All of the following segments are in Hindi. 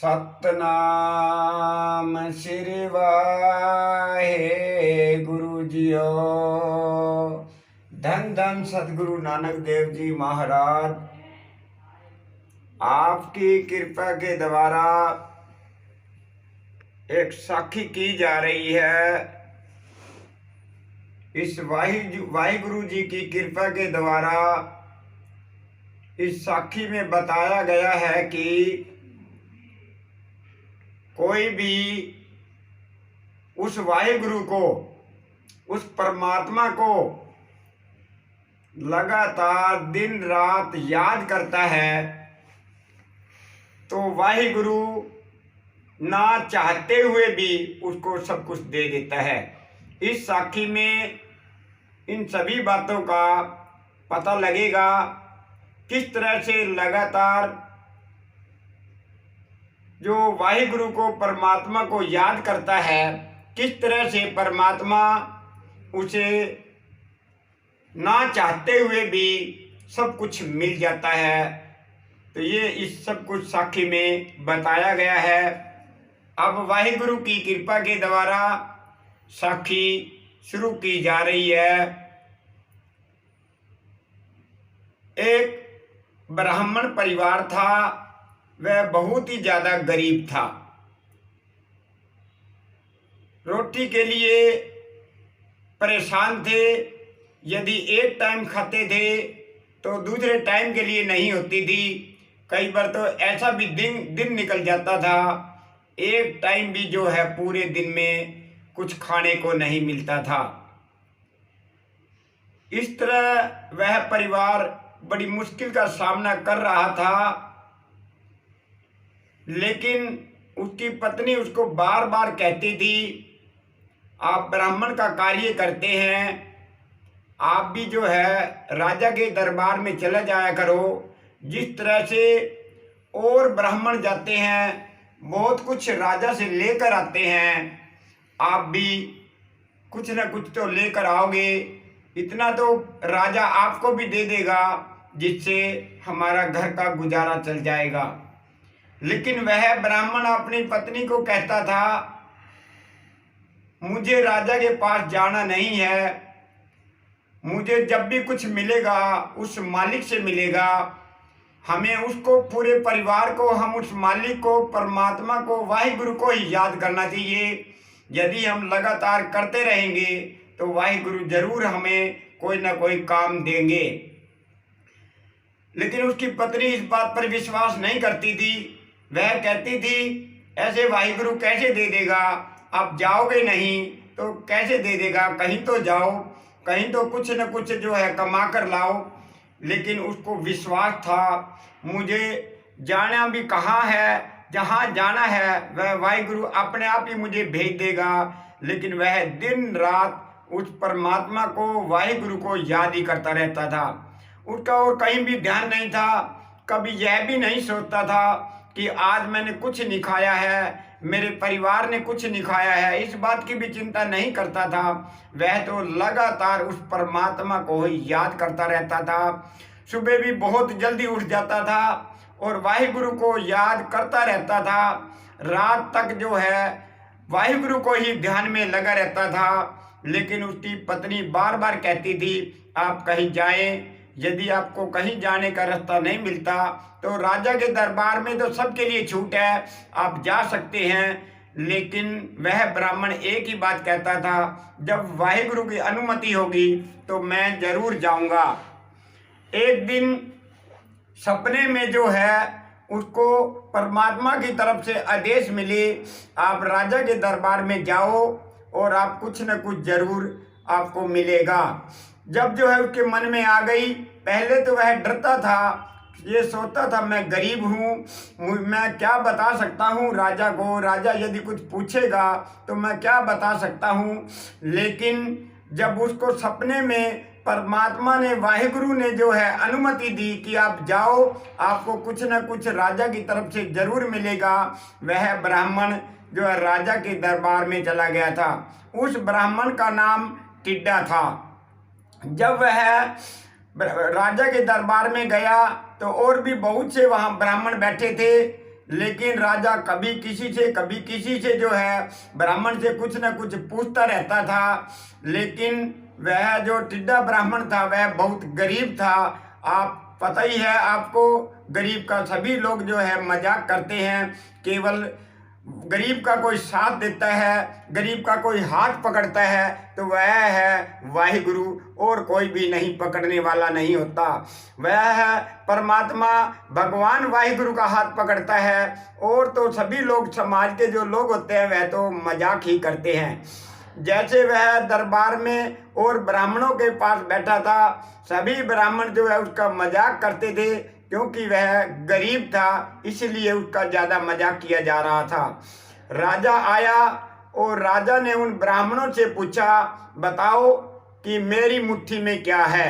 सतनाम श्री वाहे गुरु जियो। धन धन सतगुरु नानक देव जी महाराज, आपकी कृपा के द्वारा एक साखी की जा रही है। इस वाहिगुरु जी की कृपा के द्वारा इस साखी में बताया गया है कि कोई भी उस वाहिगुरु को, उस परमात्मा को लगातार दिन रात याद करता है तो वाहिगुरु ना चाहते हुए भी उसको सब कुछ दे देता है। इस साखी में इन सभी बातों का पता लगेगा, किस तरह से लगातार जो वाहिगुरु को, परमात्मा को याद करता है, किस तरह से परमात्मा उसे ना चाहते हुए भी सब कुछ मिल जाता है। तो ये इस सब कुछ साखी में बताया गया है। अब वाहिगुरु की कृपा के द्वारा साखी शुरू की जा रही है। एक ब्राह्मण परिवार था, वह बहुत ही ज़्यादा गरीब था। रोटी के लिए परेशान थे। यदि एक टाइम खाते थे तो दूसरे टाइम के लिए नहीं होती थी। कई बार तो ऐसा भी दिन निकल जाता था, एक टाइम भी जो है पूरे दिन में कुछ खाने को नहीं मिलता था। इस तरह वह परिवार बड़ी मुश्किल का सामना कर रहा था। लेकिन उसकी पत्नी उसको बार बार कहती थी, आप ब्राह्मण का कार्य करते हैं, आप भी जो है राजा के दरबार में चले जाया करो। जिस तरह से और ब्राह्मण जाते हैं, बहुत कुछ राजा से लेकर आते हैं, आप भी कुछ न कुछ तो लेकर आओगे। इतना तो राजा आपको भी दे देगा जिससे हमारा घर का गुजारा चल जाएगा। लेकिन वह ब्राह्मण अपनी पत्नी को कहता था, मुझे राजा के पास जाना नहीं है, मुझे जब भी कुछ मिलेगा उस मालिक से मिलेगा। हमें उसको, पूरे परिवार को, हम उस मालिक को, परमात्मा को, वाहिगुरु को ही याद करना चाहिए। यदि हम लगातार करते रहेंगे तो वाहिगुरु जरूर हमें कोई ना कोई काम देंगे। लेकिन उसकी पत्नी इस बात पर विश्वास नहीं करती थी। वह कहती थी, ऐसे वाहिगुरु कैसे दे देगा, आप जाओगे नहीं तो कैसे दे देगा, कहीं तो जाओ, कहीं तो कुछ न कुछ जो है कमा कर लाओ। लेकिन उसको विश्वास था, मुझे जाना भी कहाँ है, जहाँ जाना है वह वाहिगुरु अपने आप ही मुझे भेज देगा। लेकिन वह दिन रात उस परमात्मा को, वाहिगुरु को याद ही करता रहता था। उसका और कहीं भी ध्यान नहीं था। कभी यह भी नहीं सोचता था कि आज मैंने कुछ नहीं खाया है, मेरे परिवार ने कुछ नहीं खाया है, इस बात की भी चिंता नहीं करता था। वह तो लगातार उस परमात्मा को ही याद करता रहता था। सुबह भी बहुत जल्दी उठ जाता था और वाहिगुरु को याद करता रहता था। रात तक जो है वाहिगुरु को ही ध्यान में लगा रहता था। लेकिन उसकी पत्नी बार बार कहती थी, आप कहीं जाएं, यदि आपको कहीं जाने का रास्ता नहीं मिलता तो राजा के दरबार में तो सबके लिए छूट है, आप जा सकते हैं। लेकिन वह ब्राह्मण एक ही बात कहता था, जब वाहिगुरु की अनुमति होगी तो मैं जरूर जाऊंगा। एक दिन सपने में जो है उसको परमात्मा की तरफ से आदेश मिले, आप राजा के दरबार में जाओ और आप कुछ न कुछ जरूर आपको मिलेगा। जब जो है उसके मन में आ गई, पहले तो वह डरता था, ये सोचता था मैं गरीब हूँ, मैं क्या बता सकता हूँ राजा को, राजा यदि कुछ पूछेगा तो मैं क्या बता सकता हूँ। लेकिन जब उसको सपने में परमात्मा ने, वाहिगुरु ने जो है अनुमति दी कि आप जाओ, आपको कुछ न कुछ राजा की तरफ से जरूर मिलेगा, वह ब्राह्मण जो है राजा के दरबार में चला गया था। उस ब्राह्मण का नाम टिड्डा था। जब वह राजा के दरबार में गया तो और भी बहुत से वहाँ ब्राह्मण बैठे थे, लेकिन राजा कभी किसी से जो है ब्राह्मण से कुछ न कुछ पूछता रहता था। लेकिन वह जो टिड्डा ब्राह्मण था वह बहुत गरीब था। आप पता ही है आपको, गरीब का सभी लोग जो है मजाक करते हैं। केवल गरीब का कोई साथ देता है, गरीब का कोई हाथ पकड़ता है तो वह है वाहिगुरु, और कोई भी नहीं पकड़ने वाला नहीं होता। वह है परमात्मा, भगवान वाहिगुरु का हाथ पकड़ता है। और तो सभी लोग, समाज के जो लोग होते हैं वह तो मजाक ही करते हैं। जैसे वह दरबार में और ब्राह्मणों के पास बैठा था, सभी ब्राह्मण जो है उसका मजाक करते थे, क्योंकि वह गरीब था इसलिए उसका ज़्यादा मजाक किया जा रहा था। राजा आया और राजा ने उन ब्राह्मणों से पूछा, बताओ कि मेरी मुट्ठी में क्या है।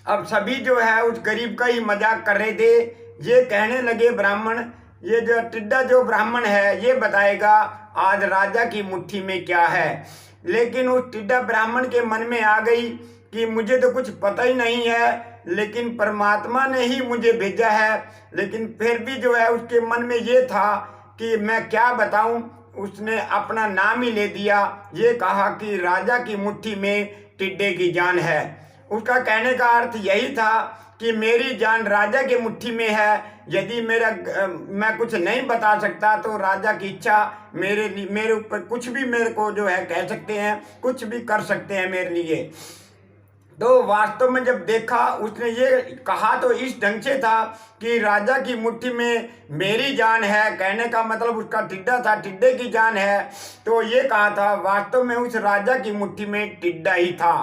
अब सभी जो है उस गरीब का ही मजाक कर रहे थे। ये कहने लगे ब्राह्मण, ये जो टिड्डा जो ब्राह्मण है ये बताएगा आज राजा की मुट्ठी में क्या है। लेकिन उस टिड्डा ब्राह्मण के मन में आ गई कि मुझे तो कुछ पता ही नहीं है, लेकिन परमात्मा ने ही मुझे भेजा है। लेकिन फिर भी जो है उसके मन में ये था कि मैं क्या बताऊं। उसने अपना नाम ही ले दिया, ये कहा कि राजा की मुट्ठी में टिड्डे की जान है। उसका कहने का अर्थ यही था कि मेरी जान राजा की मुट्ठी में है। यदि मैं कुछ नहीं बता सकता तो राजा की इच्छा मेरे ऊपर कुछ भी मेरे को जो है कह सकते हैं, कुछ भी कर सकते हैं मेरे लिए। तो वास्तव में जब देखा, उसने ये कहा तो इस ढंग से था कि राजा की मुट्ठी में मेरी जान है, कहने का मतलब उसका टिड्डा था, टिड्डे की जान है। तो ये कहा था, वास्तव में उस राजा की मुट्ठी में टिड्डा ही था।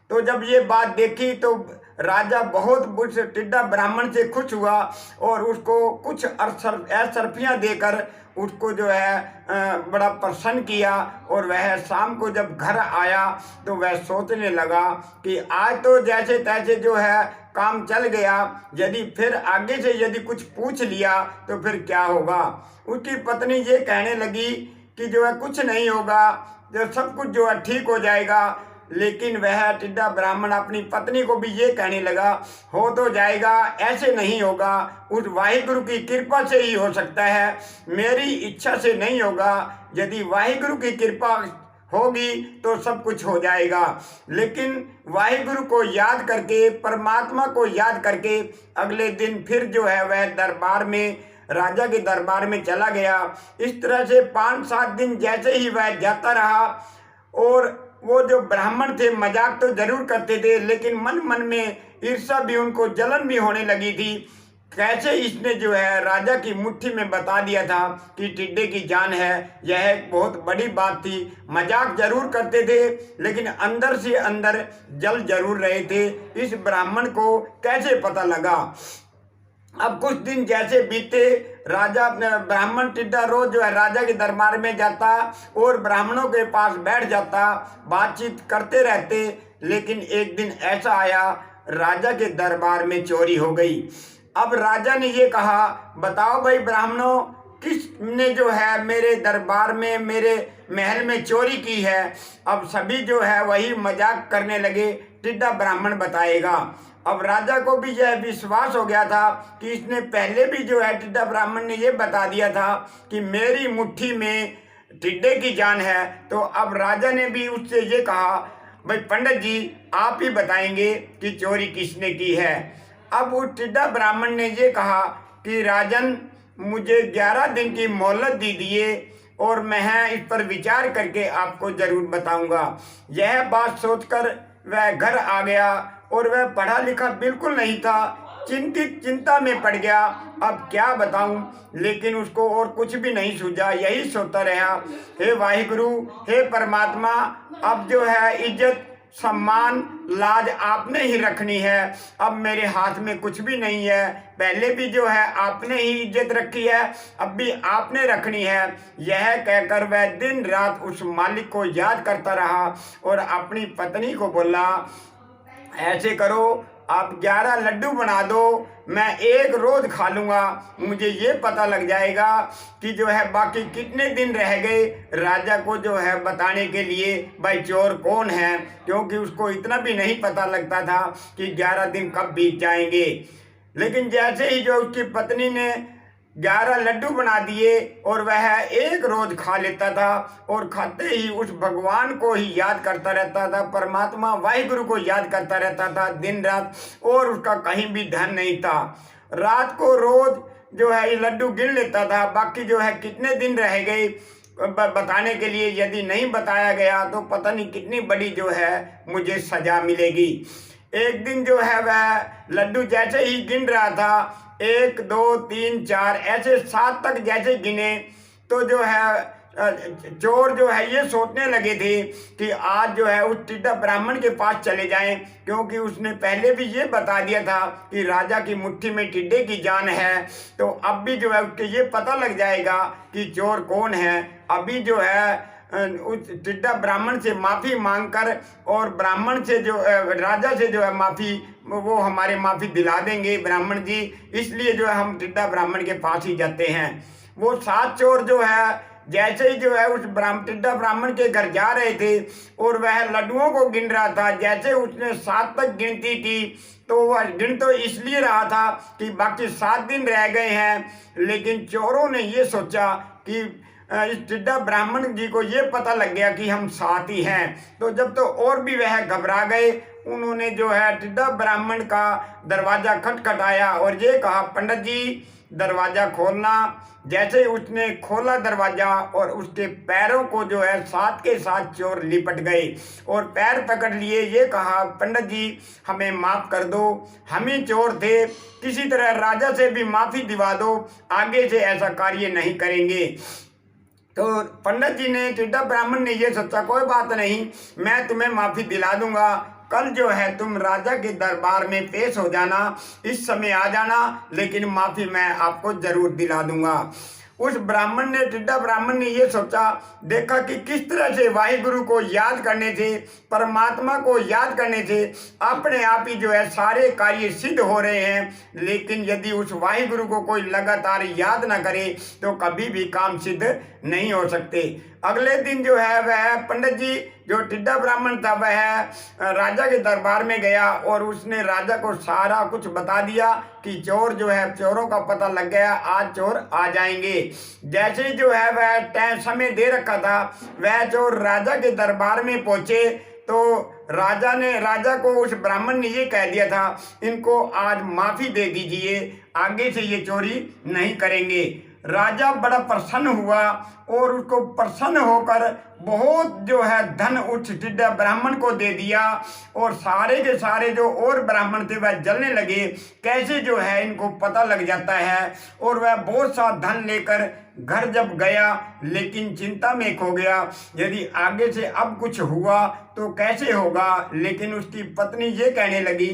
तो जब ये बात देखी तो राजा बहुत उस टिड्डा ब्राह्मण से खुश हुआ और उसको कुछ असरफियाँ देकर उसको जो है बड़ा प्रसन्न किया। और वह शाम को जब घर आया तो वह सोचने लगा कि आज तो जैसे तैसे जो है काम चल गया, यदि फिर आगे से यदि कुछ पूछ लिया तो फिर क्या होगा। उसकी पत्नी ये कहने लगी कि जो है कुछ नहीं होगा, जो सब कुछ जो है ठीक हो जाएगा। लेकिन वह टिड्डा ब्राह्मण अपनी पत्नी को भी ये कहने लगा, हो तो जाएगा, ऐसे नहीं होगा, उस वाहिगुरु की कृपा से ही हो सकता है, मेरी इच्छा से नहीं होगा। यदि वाहिगुरु की कृपा होगी तो सब कुछ हो जाएगा। लेकिन वाहिगुरु को याद करके, परमात्मा को याद करके अगले दिन फिर जो है वह दरबार में, राजा के दरबार में चला गया। इस तरह से 5-7 दिन जैसे ही वह जाता रहा। और वो जो ब्राह्मण थे मजाक तो जरूर करते थे, लेकिन मन मन में ईर्ष्या भी, उनको जलन भी होने लगी थी। कैसे इसने जो है राजा की मुट्ठी में बता दिया था कि टिड्डे की जान है, यह एक बहुत बड़ी बात थी। मजाक जरूर करते थे लेकिन अंदर से अंदर जल जरूर रहे थे। इस ब्राह्मण को कैसे पता लगा। अब कुछ दिन जैसे बीते, राजा ब्राह्मण टिड्डा रोज जो है राजा के दरबार में जाता और ब्राह्मणों के पास बैठ जाता, बातचीत करते रहते। लेकिन एक दिन ऐसा आया, राजा के दरबार में चोरी हो गई। अब राजा ने ये कहा, बताओ भाई ब्राह्मणों, किसने जो है मेरे दरबार में, मेरे महल में चोरी की है। अब सभी जो है वही मजाक करने लगे, टिड्डा ब्राह्मण बताएगा। अब राजा को भी यह विश्वास हो गया था कि इसने पहले भी जो है टिड्डा ब्राह्मण ने ये बता दिया था कि मेरी मुट्ठी में टिड्डे की जान है। तो अब राजा ने भी उससे ये कहा, भाई पंडित जी आप ही बताएंगे कि चोरी किसने की है। अब उस टिड्डा ब्राह्मण ने ये कहा कि राजन, मुझे 11 दिन की मोहलत दीजिए और मैं इस पर विचार करके आपको जरूर बताऊंगा। यह बात सोचकर वह घर आ गया और वह पढ़ा लिखा बिल्कुल नहीं था, चिंता में पड़ गया, अब क्या बताऊं। लेकिन उसको और कुछ भी नहीं सूझा, यही सोचता रहा, हे वाहिगुरु, हे परमात्मा, अब जो है इज्जत, सम्मान, लाज आपने ही रखनी है। अब मेरे हाथ में कुछ भी नहीं है। पहले भी जो है आपने ही इज्जत रखी है, अब भी आपने रखनी है। यह कहकर वह दिन रात उस मालिक को याद करता रहा और अपनी पत्नी को बोला, ऐसे करो, आप 11 लड्डू बना दो, मैं एक रोज खा लूँगा, मुझे ये पता लग जाएगा कि जो है बाकी कितने दिन रह गए राजा को जो है बताने के लिए भाई चोर कौन है। क्योंकि उसको इतना भी नहीं पता लगता था कि 11 दिन कब बीत जाएंगे। लेकिन जैसे ही जो उसकी पत्नी ने 11 लड्डू बना दिए और वह एक रोज खा लेता था और खाते ही उस भगवान को ही याद करता रहता था, परमात्मा वाहिगुरु को याद करता रहता था दिन रात, और उसका कहीं भी ध्यान नहीं था। रात को रोज जो है ये लड्डू गिन लेता था। बाकी जो है कितने दिन रह गए बताने के लिए, यदि नहीं बताया गया तो पता नहीं कितनी बड़ी जो है मुझे सजा मिलेगी। एक दिन जो है वह लड्डू जैसे ही गिन रहा था, 1 2 3 4 ऐसे 7 तक जैसे गिने, तो जो है चोर जो है ये सोचने लगे थे कि आज जो है उस टिड्डा ब्राह्मण के पास चले जाएं, क्योंकि उसने पहले भी ये बता दिया था कि राजा की मुट्ठी में टिड्डे की जान है। तो अब भी जो है उसके ये पता लग जाएगा कि चोर कौन है। अभी जो है उस टिड्डा ब्राह्मण से माफ़ी मांगकर और ब्राह्मण से जो राजा से जो है माफ़ी, वो हमारे माफ़ी दिला देंगे ब्राह्मण जी, इसलिए जो है हम टिड्डा ब्राह्मण के पास ही जाते हैं। वो 7 चोर जो है जैसे ही जो है उस टिड्डा ब्राह्मण के घर जा रहे थे और वह लड्डुओं को गिन रहा था, जैसे उसने 7 तक गिनती की तो वह गिन तो इसलिए रहा था कि बाकी 7 दिन रह गए हैं, लेकिन चोरों ने ये सोचा कि इस टिड्डा ब्राह्मण जी को ये पता लग गया कि हम 7 ही हैं। तो जब तो और भी वह घबरा गए, उन्होंने जो है टिड्डा ब्राह्मण का दरवाज़ा खटखटाया और ये कहा, पंडित जी दरवाज़ा खोलना। जैसे उसने खोला दरवाज़ा और उसके पैरों को जो है 7 के 7 चोर लिपट गए और पैर पकड़ लिए। ये कहा, पंडित जी हमें माफ़ कर दो, हम ही चोर थे, किसी तरह राजा से भी माफ़ी दिवा दो, आगे से ऐसा कार्य नहीं करेंगे। तो पंडित जी ने, टिड्डा ब्राह्मण ने ये सोचा, कोई बात नहीं, मैं तुम्हें माफ़ी दिला दूंगा, कल जो है तुम राजा के दरबार में पेश हो जाना, इस समय आ जाना, लेकिन माफ़ी मैं आपको ज़रूर दिला दूंगा। उस ब्राह्मण ने, टिड्डा ब्राह्मण ने ये सोचा, देखा कि किस तरह से वाहिगुरु को याद करने से, परमात्मा को याद करने से अपने आप ही जो है सारे कार्य सिद्ध हो रहे हैं। लेकिन यदि उस वाहिगुरु को कोई लगातार याद ना करे तो कभी भी काम सिद्ध नहीं हो सकते। अगले दिन जो है वह पंडित जी, जो टिड्डा ब्राह्मण था, वह राजा के दरबार में गया और उसने राजा को सारा कुछ बता दिया कि चोर जो है, चोरों का पता लग गया, आज चोर आ जाएंगे। जैसे ही जो है वह टाइम समय दे रखा था, वह चोर राजा के दरबार में पहुंचे तो राजा को उस ब्राह्मण ने ये कह दिया था, इनको आज माफ़ी दे दीजिए, आगे से ये चोरी नहीं करेंगे। राजा बड़ा प्रसन्न हुआ और उसको प्रसन्न होकर बहुत जो है धन उस टिड्डा ब्राह्मण को दे दिया और सारे के सारे जो और ब्राह्मण थे वह जलने लगे, कैसे जो है इनको पता लग जाता है। और वह बहुत सा धन लेकर घर जब गया, लेकिन चिंता में खो गया, यदि आगे से अब कुछ हुआ तो कैसे होगा। लेकिन उसकी पत्नी ये कहने लगी,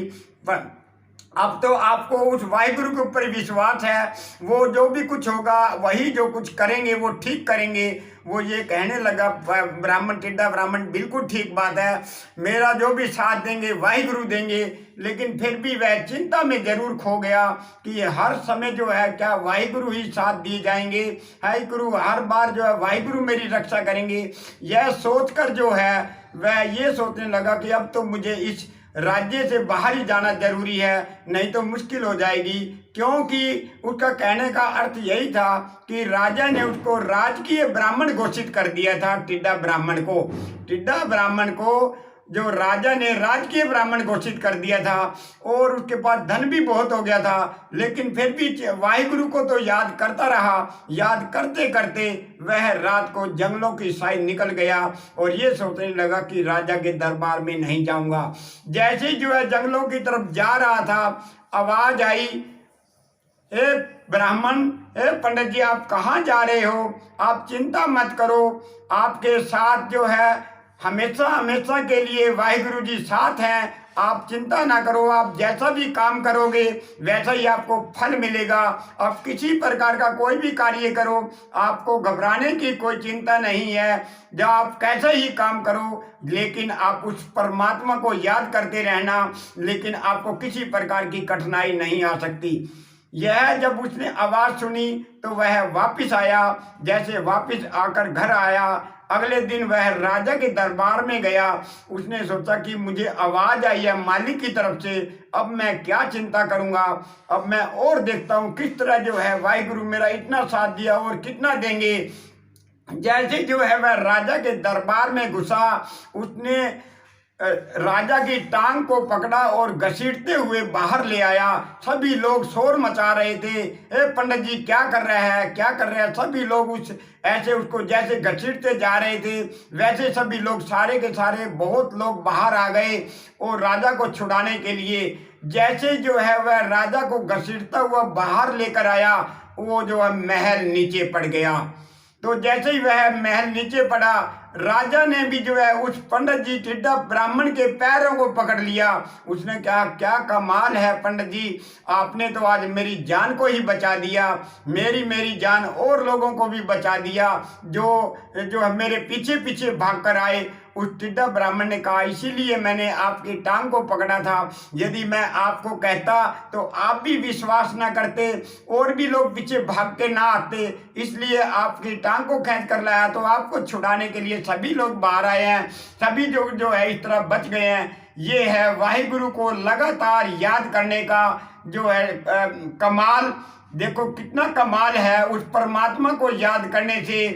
अब तो आपको उस वाहिगुरु के ऊपर विश्वास है, वो जो भी कुछ होगा वही जो कुछ करेंगे वो ठीक करेंगे। वो ये कहने लगा, ब्राह्मण, टिड्डा ब्राह्मण, बिल्कुल ठीक बात है, मेरा जो भी साथ देंगे वाहिगुरु देंगे। लेकिन फिर भी वह चिंता में जरूर खो गया कि ये हर समय जो है क्या वाहिगुरु ही साथ दिए जाएंगे, वाहिगुरु हर बार जो है वाहिगुरु मेरी रक्षा करेंगे। यह सोचकर जो है वह ये सोचने लगा कि अब तो मुझे इस राज्य से बाहर ही जाना जरूरी है, नहीं तो मुश्किल हो जाएगी। क्योंकि उसका कहने का अर्थ यही था कि राजा ने उसको राजकीय ब्राह्मण घोषित कर दिया था। टिड्डा ब्राह्मण को जो राजा ने राजकीय ब्राह्मण घोषित कर दिया था और उसके पास धन भी बहुत हो गया था, लेकिन फिर भी वाहिगुरु को तो याद करता रहा। याद करते करते वह रात को जंगलों की साइड निकल गया और ये सोचने लगा कि राजा के दरबार में नहीं जाऊंगा। जैसे ही जो है जंगलों की तरफ जा रहा था, आवाज आई, ए ब्राह्मण, ए पंडित जी, आप कहाँ जा रहे हो? आप चिंता मत करो, आपके साथ जो है हमेशा के लिए वाहिगुरु जी साथ हैं, आप चिंता ना करो, आप जैसा भी काम करोगे वैसा ही आपको फल मिलेगा। आप किसी प्रकार का कोई भी कार्य करो, आपको घबराने की कोई चिंता नहीं है, जब आप कैसा ही काम करो, लेकिन आप उस परमात्मा को याद करते रहना, लेकिन आपको किसी प्रकार की कठिनाई नहीं आ सकती। यह जब उसने आवाज़ सुनी तो वह वापस आया। जैसे वापस आकर घर आया, अगले दिन वह राजा के दरबार में गया। उसने सोचा कि मुझे आवाज़ आई है मालिक की तरफ से, अब मैं क्या चिंता करूँगा, अब मैं और देखता हूँ किस तरह जो है वाहिगुरु मेरा इतना साथ दिया और कितना देंगे। जैसे जो है वह राजा के दरबार में घुसा, उसने राजा की टांग को पकड़ा और घसीटते हुए बाहर ले आया। सभी लोग शोर मचा रहे थे, ए पंडित जी क्या कर रहे हैं, क्या कर रहे हैं। सभी लोग उस ऐसे उसको जैसे घसीटते जा रहे थे, वैसे सभी लोग सारे के सारे बहुत लोग बाहर आ गए और राजा को छुड़ाने के लिए। जैसे जो है वह राजा को घसीटता हुआ बाहर लेकर आया, वो जो है महल नीचे पड़ गया। तो जैसे ही वह महल नीचे पड़ा, राजा ने भी जो है उस पंडित जी टिड्डा ब्राह्मण के पैरों को पकड़ लिया। उसने कहा क्या कमाल है पंडित जी, आपने तो आज मेरी जान को ही बचा दिया, मेरी जान और लोगों को भी बचा दिया जो जो मेरे पीछे पीछे भाग कर आए। उस टिड्डा ब्राह्मण ने कहा इसीलिए मैंने आपकी टांग को पकड़ा था, यदि मैं आपको कहता तो आप भी विश्वास ना करते और भी लोग पीछे भाग के ना आते, इसलिए आपकी टांग को खींच कर लाया। तो आपको छुड़ाने के लिए सभी लोग बाहर आए हैं, सभी जो है इस तरह बच गए हैं। ये है वाहिगुरु को लगातार याद करने का जो है कमाल। देखो कितना कमाल है उस परमात्मा को याद करने से।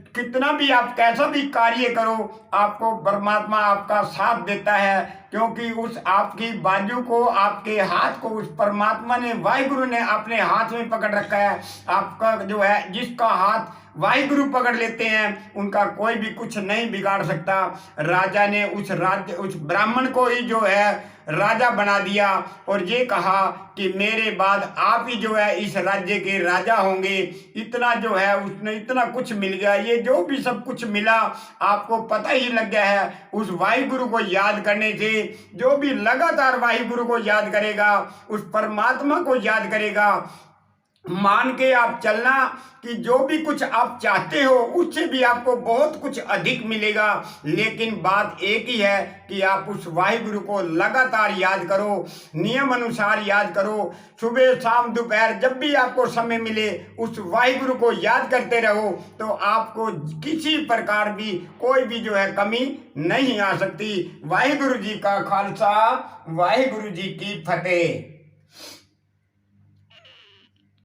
कितना भी आप कैसा भी कार्य करो, आपको परमात्मा आपका साथ देता है, क्योंकि उस आपकी बाजू को, आपके हाथ को उस परमात्मा ने, वाहिगुरु ने अपने हाथ में पकड़ रखा है। आपका जो है जिसका हाथ वाहिगुरु पकड़ लेते हैं उनका कोई भी कुछ नहीं बिगाड़ सकता। राजा ने उस ब्राह्मण को ही जो है राजा बना दिया और ये कहा कि मेरे बाद आप ही जो है इस राज्य के राजा होंगे। इतना जो है उसने इतना कुछ मिल गया, ये जो भी सब कुछ मिला आपको पता ही लग गया है उस वाहिगुरु को याद करने से। जो भी लगातार वाहिगुरु को याद करेगा, उस परमात्मा को याद करेगा, मान के आप चलना कि जो भी कुछ आप चाहते हो उससे भी आपको बहुत कुछ अधिक मिलेगा। लेकिन बात एक ही है कि आप उस वाहिगुरु को लगातार याद करो, नियम अनुसार याद करो। सुबह शाम दोपहर जब भी आपको समय मिले उस वाहिगुरु को याद करते रहो, तो आपको किसी प्रकार भी कोई भी जो है कमी नहीं आ सकती। वाहिगुरु जी का खालसा, वाहिगुरु जी की फतेह।